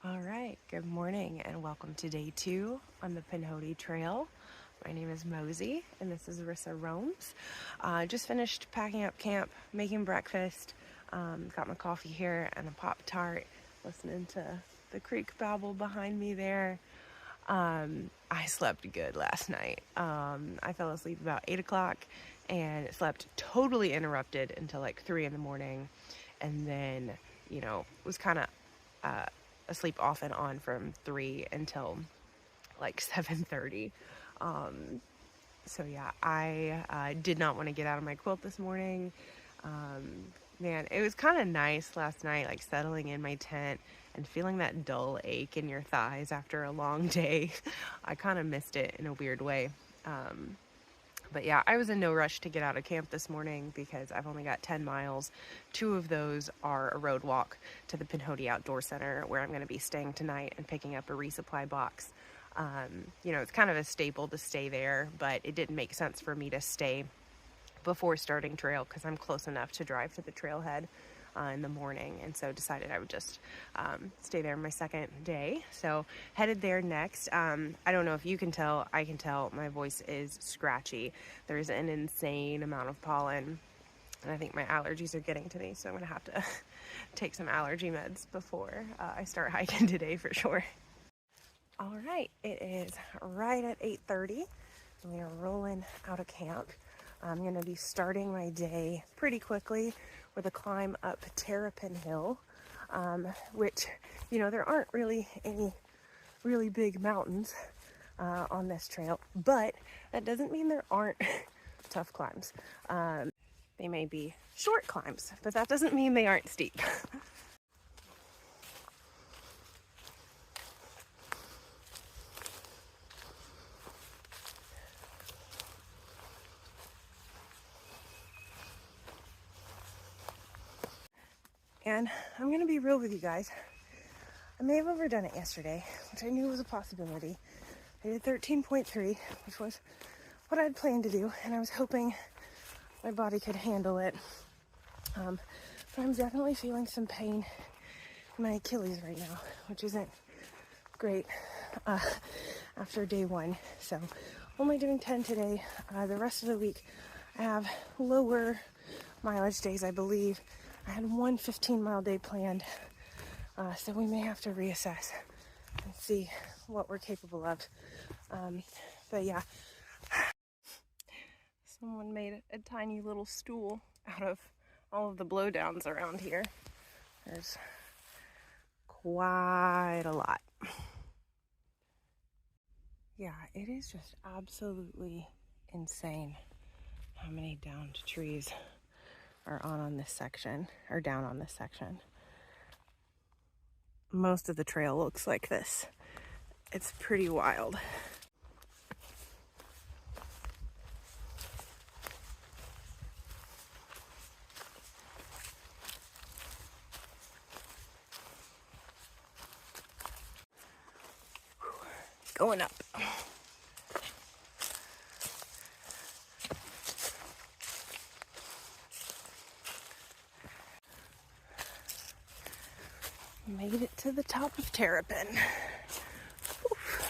All right, good morning and welcome to day 2 on the Pinhoti Trail. My name is Mosey and this is Rissa Romes. Just finished packing up camp, making breakfast, got my coffee here and a Pop-Tart, listening to the creek babble behind me there. I slept good last night. I fell asleep about 8 o'clock and slept totally interrupted until like 3 in the morning, and then, was kind of asleep off and on from 3 until like 7:30. So yeah, I did not want to get out of my quilt this morning. Man, it was kind of nice last night, like settling in my tent and feeling that dull ache in your thighs after a long day. I kind of missed it in a weird way. But yeah, I was in no rush to get out of camp this morning because I've only got 10 miles. 2 of those are a road walk to the Pinhoti Outdoor Center, where I'm going to be staying tonight and picking up a resupply box. It's kind of a staple to stay there, but it didn't make sense for me to stay before starting trail because I'm close enough to drive to the trailhead in the morning, and so decided I would just stay there my second day. So headed there next. I don't know if you can tell, I can tell my voice is scratchy. There's an insane amount of pollen, and I think my allergies are getting to me, so I'm gonna have to take some allergy meds before I start hiking today for sure. All right, it is right at 8:30. We are rolling out of camp. I'm going to be starting my day pretty quickly with a climb up Terrapin Hill, which, there aren't really any really big mountains on this trail, but that doesn't mean there aren't tough climbs. They may be short climbs, but that doesn't mean they aren't steep. And I'm going to be real with you guys. I may have overdone it yesterday, which I knew was a possibility. I did 13.3, which was what I'd planned to do, and I was hoping my body could handle it. But I'm definitely feeling some pain in my Achilles right now, which isn't great after day 1. So only doing 10 today. The rest of the week I have lower mileage days, I believe. I had one 15-mile day planned, so we may have to reassess and see what we're capable of. But yeah, someone made a tiny little stool out of all of the blowdowns around here. There's quite a lot. Yeah, it is just absolutely insane how many downed trees are on this section, or down on this section. Most of the trail looks like this. It's pretty wild. Going up. Made it to the top of Terrapin. Oof.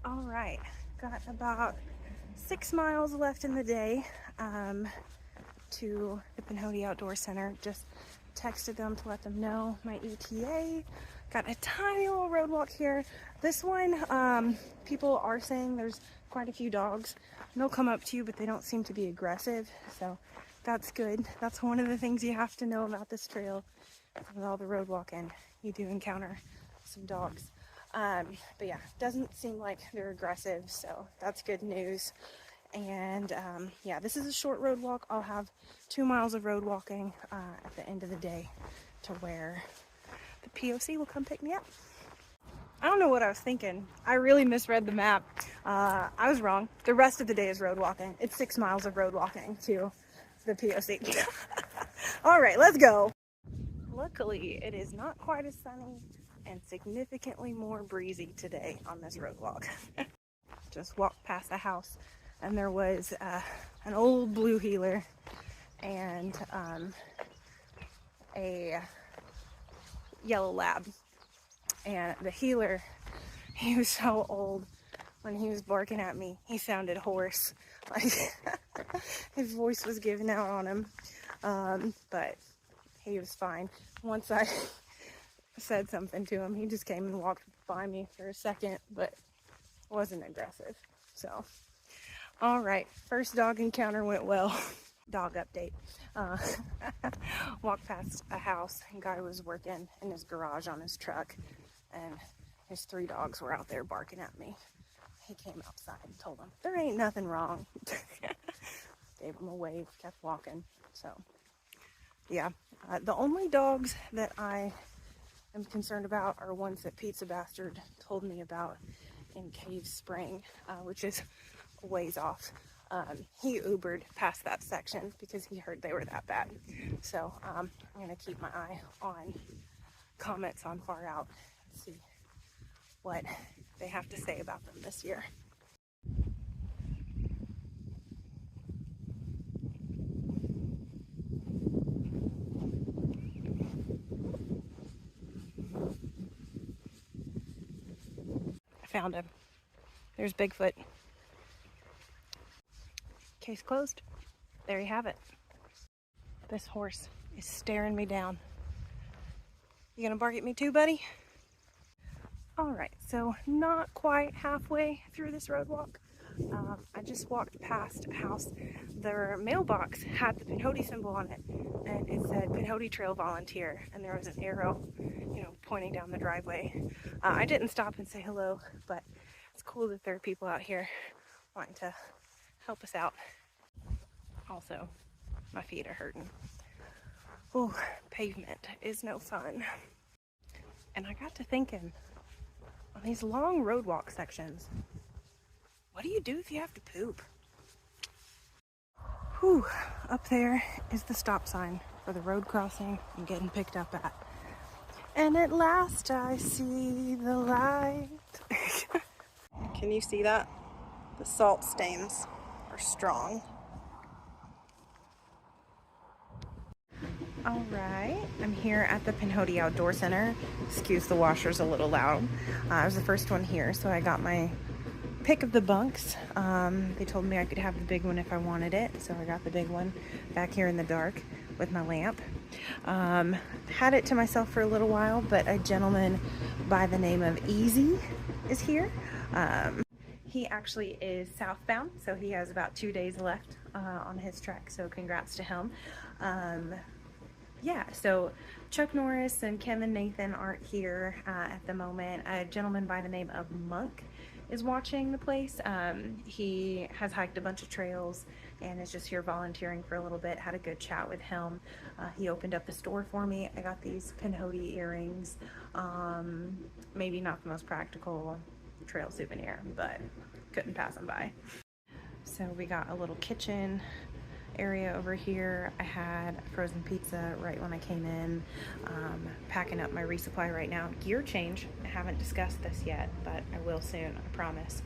All right, got about 6 miles left in the day to the Pinhoti Outdoor Center. Just texted them to let them know my ETA. Got a tiny little road walk here. This one, people are saying there's quite a few dogs. They'll come up to you, but they don't seem to be aggressive, so that's good. That's one of the things you have to know about this trail. With all the road walking, you do encounter some dogs. But yeah, doesn't seem like they're aggressive, so that's good news. And yeah, this is a short road walk. I'll have 2 miles of road walking at the end of the day to where the POC will come pick me up. I don't know what I was thinking. I really misread the map. I was wrong. The rest of the day is road walking. It's 6 miles of road walking to the POC. All right, let's go. Luckily, it is not quite as sunny and significantly more breezy today on this road walk. Just walked past a house and there was an old blue heeler and a yellow lab. And the heeler, he was so old, when he was barking at me, he sounded hoarse. Like, his voice was giving out on him. But he was fine. Once I said something to him, he just came and walked by me for a second, but wasn't aggressive. So, all right, first dog encounter went well. Dog update. Walked past a house, and guy was working in his garage on his truck, and his 3 dogs were out there barking at me. He came outside and told them, there ain't nothing wrong. Gave him a wave, kept walking. So, yeah. The only dogs that I am concerned about are ones that Pizza Bastard told me about in Cave Spring, which is a ways off. He Ubered past that section because he heard they were that bad. So, I'm going to keep my eye on comments on Far Out. See what they have to say about them this year. I found him. There's Bigfoot. Case closed. There you have it. This horse is staring me down. You gonna bark at me too, buddy? Alright, so not quite halfway through this road walk. I just walked past a house. Their mailbox had the Pinhoti symbol on it, and it said Pinhoti Trail Volunteer, and there was an arrow, pointing down the driveway. I didn't stop and say hello, but it's cool that there are people out here wanting to help us out. Also, my feet are hurting. Oh, pavement is no fun. And I got to thinking, on these long road walk sections, what do you do if you have to poop? Whew, up there is the stop sign for the road crossing I'm getting picked up at. And at last I see the light. Can you see that? The salt stains are strong. All right, I'm here at the Pinhoti Outdoor Center. Excuse the washer's a little loud. I was the first one here, so I got my pick of the bunks. They told me I could have the big one if I wanted it, so I got the big one back here in the dark with my lamp. Had it to myself for a little while, but a gentleman by the name of Easy is here. He actually is southbound, so he has about 2 days left on his trek, so congrats to him. Yeah, so Chuck Norris and Kevin Nathan aren't here at the moment. A gentleman by the name of Monk is watching the place. He has hiked a bunch of trails and is just here volunteering for a little bit. Had a good chat with him. He opened up the store for me. I got these Pinhoti earrings. Maybe not the most practical trail souvenir, but couldn't pass them by. So we got a little kitchen area over here. I had frozen pizza right when I came in. Packing up my resupply right now. Gear change. I haven't discussed this yet, but I will soon, I promise.